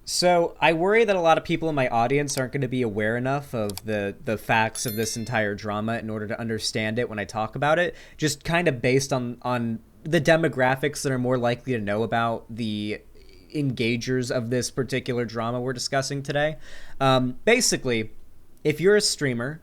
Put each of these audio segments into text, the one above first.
So I worry that a lot of people in my audience aren't going to be aware enough of the facts of this entire drama in order to understand it when I talk about it. Just kind of based on the demographics that are more likely to know about the engagers of this particular drama we're discussing today. Basically, if you're a streamer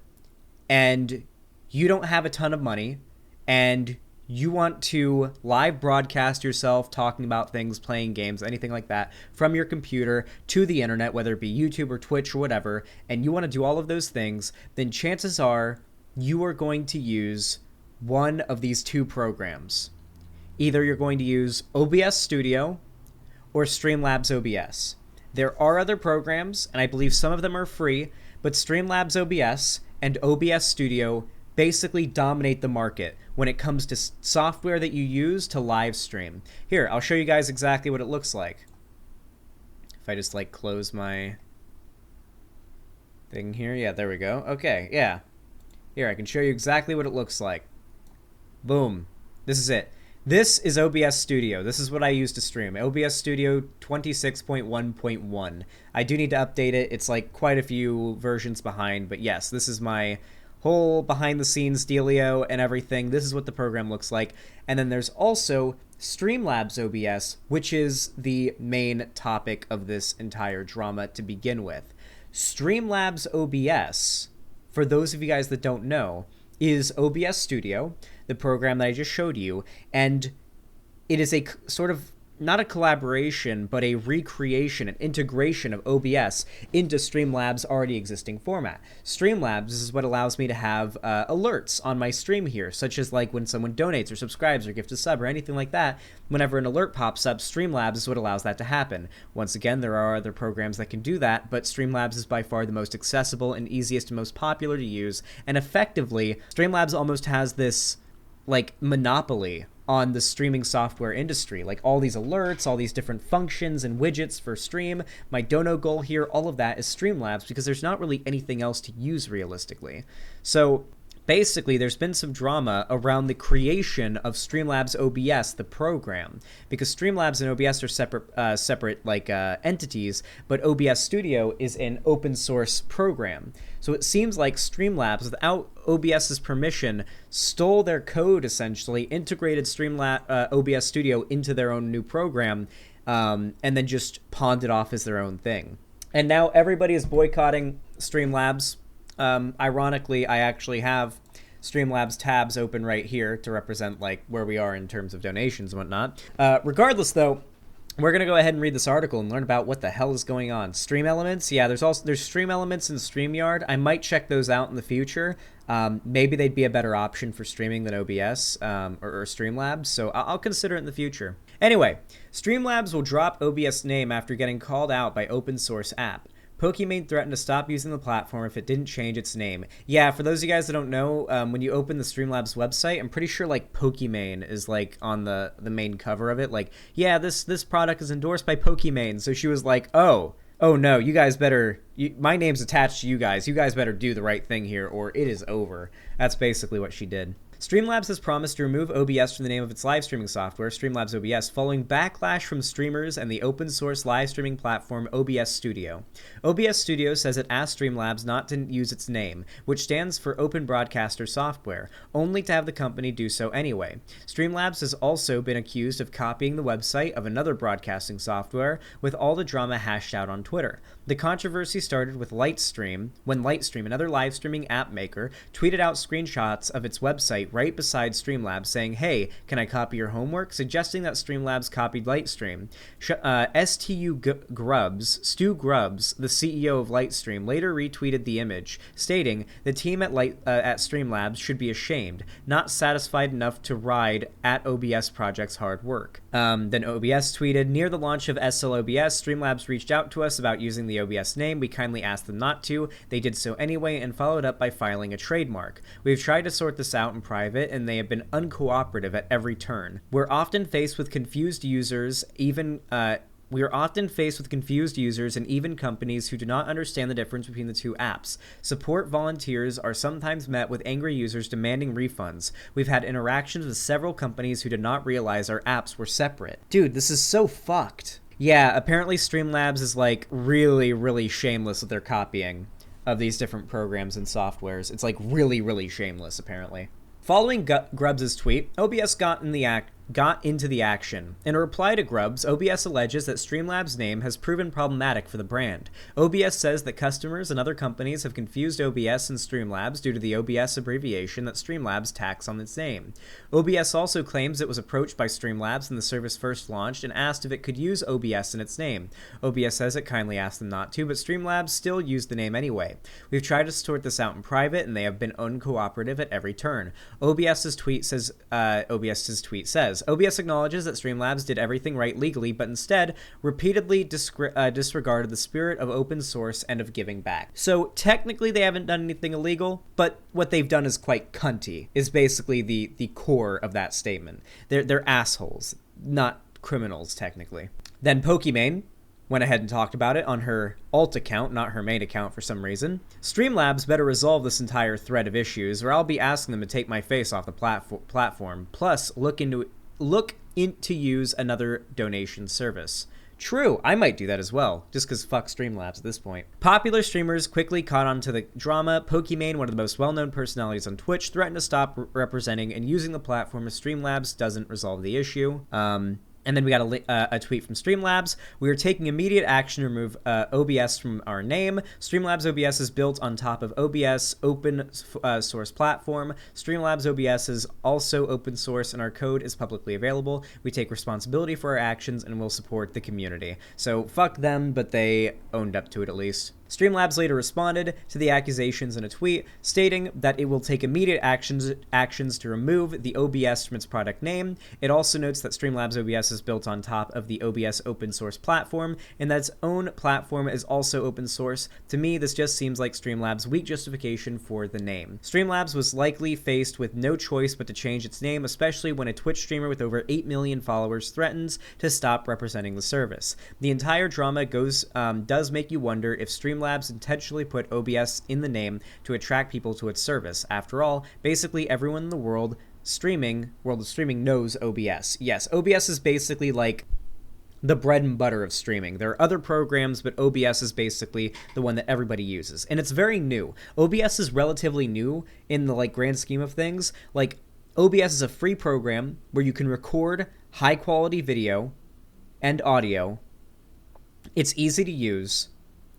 and you don't have a ton of money and you want to live broadcast yourself talking about things, playing games, anything like that, from your computer to the internet, whether it be YouTube or Twitch or whatever, and you want to do all of those things, then chances are you are going to use one of these two programs. Either you're going to use OBS Studio or StreamLabs OBS. There are other programs, and I believe some of them are free, but StreamLabs OBS and OBS Studio basically dominate the market when it comes to software that you use to live stream. Here, I'll show you guys exactly what it looks like. If I just like close my thing here. Yeah, there we go. Okay, yeah. Here, I can show you exactly what it looks like. Boom. This is it. This is OBS Studio. This is what I use to stream. OBS Studio 26.1.1. I do need to update it. It's like quite a few versions behind, but yes, this is my whole behind the scenes dealio and everything. This is what the program looks like. And then there's also StreamLabs OBS, which is the main topic of this entire drama to begin with. StreamLabs OBS, for those of you guys that don't know, is OBS Studio, the program that I just showed you, and it is a sort of, not a collaboration, but a recreation, an integration of OBS into StreamLabs' already existing format. StreamLabs is what allows me to have alerts on my stream here, such as like when someone donates or subscribes or gifts a sub or anything like that. Whenever an alert pops up, StreamLabs is what allows that to happen. Once again, there are other programs that can do that, but StreamLabs is by far the most accessible and easiest and most popular to use, and effectively, StreamLabs almost has this like monopoly on the streaming software industry. Like all these alerts, all these different functions and widgets for stream, my dono goal here, all of that is StreamLabs because there's not really anything else to use realistically. So basically, there's been some drama around the creation of StreamLabs OBS, the program, because StreamLabs and OBS are separate entities, but OBS Studio is an open source program. So it seems like StreamLabs, without OBS's permission, stole their code essentially, integrated OBS Studio into their own new program, and then just pawned it off as their own thing. And now everybody is boycotting StreamLabs. Ironically, I actually have StreamLabs tabs open right here to represent like where we are in terms of donations and whatnot. Regardless, though, we're going to go ahead and read this article and learn about what the hell is going on. Stream Elements, yeah, there's Stream Elements in StreamYard. I might check those out in the future. Maybe they'd be a better option for streaming than OBS or StreamLabs, so I'll consider it in the future. Anyway, StreamLabs will drop OBS name after getting called out by open source app. Pokimane threatened to stop using the platform if it didn't change its name. Yeah, for those of you guys that don't know, when you open the StreamLabs website, I'm pretty sure like Pokimane is like on the main cover of it. Like, yeah, this product is endorsed by Pokimane. So she was like, oh no, you guys better, my name's attached to you guys. You guys better do the right thing here or it is over. That's basically what she did. StreamLabs has promised to remove OBS from the name of its live streaming software, StreamLabs OBS, following backlash from streamers and the open source live streaming platform OBS Studio. OBS Studio says it asked StreamLabs not to use its name, which stands for Open Broadcaster Software, only to have the company do so anyway. StreamLabs has also been accused of copying the website of another broadcasting software, with all the drama hashed out on Twitter. The controversy started with Lightstream, when Lightstream, another live streaming app maker, tweeted out screenshots of its website right beside StreamLabs saying, "Hey, can I copy your homework?" suggesting that StreamLabs copied Lightstream. Stu Grubbs, the CEO of Lightstream, later retweeted the image, stating, "The team at StreamLabs should be ashamed, not satisfied enough to ride at OBS Project's hard work." Then OBS tweeted, "Near the launch of SLOBS, StreamLabs reached out to us about using the OBS name. We kindly asked them not to. They did so anyway and followed up by filing a trademark. We've tried to sort this out in private, and they have been uncooperative at every turn. We're often faced with confused users, and even companies who do not understand the difference between the two apps. Support volunteers are sometimes met with angry users demanding refunds. We've had interactions with several companies who did not realize our apps were separate." Dude, this is so fucked. Yeah, apparently Streamlabs is like really, really shameless with their copying of these different programs and softwares. It's like really, really shameless, apparently. Following Grubbs' tweet, OBS got into the action. In a reply to Grubbs, OBS alleges that Streamlabs' name has proven problematic for the brand. OBS says that customers and other companies have confused OBS and Streamlabs due to the OBS abbreviation that Streamlabs tacks on its name. OBS also claims it was approached by Streamlabs when the service first launched and asked if it could use OBS in its name. OBS says it kindly asked them not to, but Streamlabs still used the name anyway. We've tried to sort this out in private, and they have been uncooperative at every turn. OBS's tweet says, OBS acknowledges that Streamlabs did everything right legally, but instead repeatedly disregarded the spirit of open source and of giving back. So technically they haven't done anything illegal, but what they've done is quite cunty, is basically the core of that statement. They're assholes, not criminals, technically. Then Pokimane went ahead and talked about it on her alt account, not her main account for some reason. Streamlabs better resolve this entire thread of issues, or I'll be asking them to take my face off the platform. Plus, look into use another donation service. True, I might do that as well, just because fuck Streamlabs at this point. Popular streamers quickly caught on to the drama. Pokimane, one of the most well-known personalities on Twitch, threatened to stop representing and using the platform if Streamlabs doesn't resolve the issue. And then we got a tweet from Streamlabs. We are taking immediate action to remove OBS from our name. Streamlabs OBS is built on top of OBS open source platform. Streamlabs OBS is also open source, and our code is publicly available. We take responsibility for our actions and will support the community. So fuck them, but they owned up to it at least. Streamlabs later responded to the accusations in a tweet, stating that it will take immediate actions to remove the OBS from its product name. It also notes that Streamlabs OBS is built on top of the OBS open source platform, and that its own platform is also open source. To me, this just seems like Streamlabs' weak justification for the name. Streamlabs was likely faced with no choice but to change its name, especially when a Twitch streamer with over 8 million followers threatens to stop representing the service. The entire drama does make you wonder if Streamlabs intentionally put OBS in the name to attract people to its service. After all, basically everyone in the world of streaming knows OBS. Yes, OBS is basically like the bread and butter of streaming. There are other programs, but OBS is basically the one that everybody uses. And it's very new. OBS is relatively new in the grand scheme of things. OBS is a free program where you can record high quality video and audio. It's easy to use.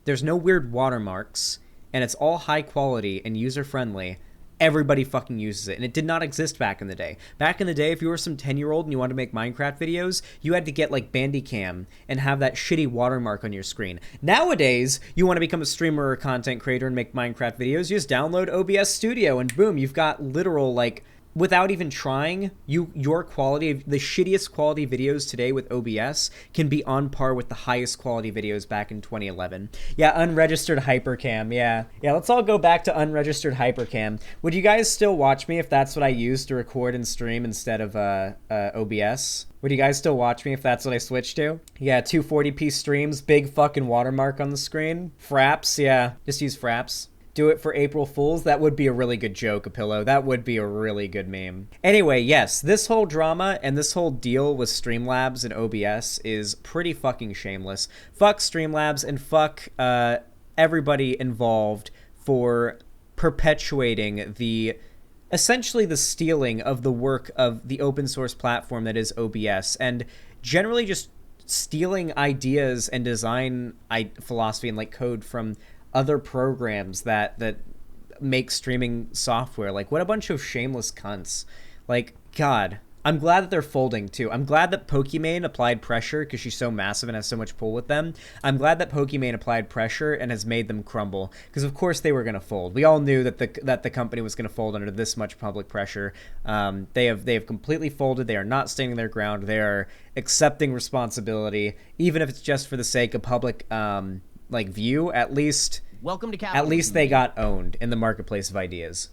There's no weird watermarks, and it's all high quality and user-friendly. Everybody fucking uses it, and it did not exist back in the day. Back in the day, if you were some 10-year-old and you wanted to make Minecraft videos, you had to get Bandicam and have that shitty watermark on your screen. Nowadays, you want to become a streamer or content creator and make Minecraft videos, you just download OBS Studio, and boom, you've got literal, without even trying, your quality, the shittiest quality videos today with OBS can be on par with the highest quality videos back in 2011. Yeah, unregistered hypercam, yeah. Yeah, let's all go back to unregistered hypercam. Would you guys still watch me if that's what I used to record and stream instead of OBS? Would you guys still watch me if that's what I switched to? Yeah, 240p streams, big fucking watermark on the screen. Fraps, yeah, just use Fraps. Do it for April Fools. That would be a really good joke, Apillo. That would be a really good meme. Anyway, yes, this whole drama and this whole deal with Streamlabs and OBS is pretty fucking shameless. Fuck Streamlabs and fuck everybody involved for perpetuating essentially the stealing of the work of the open source platform that is OBS, and generally just stealing ideas and design philosophy and code from other programs that make streaming software. What a bunch of shameless cunts. God, I'm glad that they're folding too. I'm glad that Pokimane applied pressure because she's so massive and has so much pull with them. I'm glad that Pokimane applied pressure and has made them crumble, because of course they were going to fold. We all knew that the company was going to fold under this much public pressure. They have completely folded. They are not standing their ground. They are accepting responsibility, even if it's just for the sake of public view. At least Welcome to capitalism. At least they got owned in the marketplace of ideas.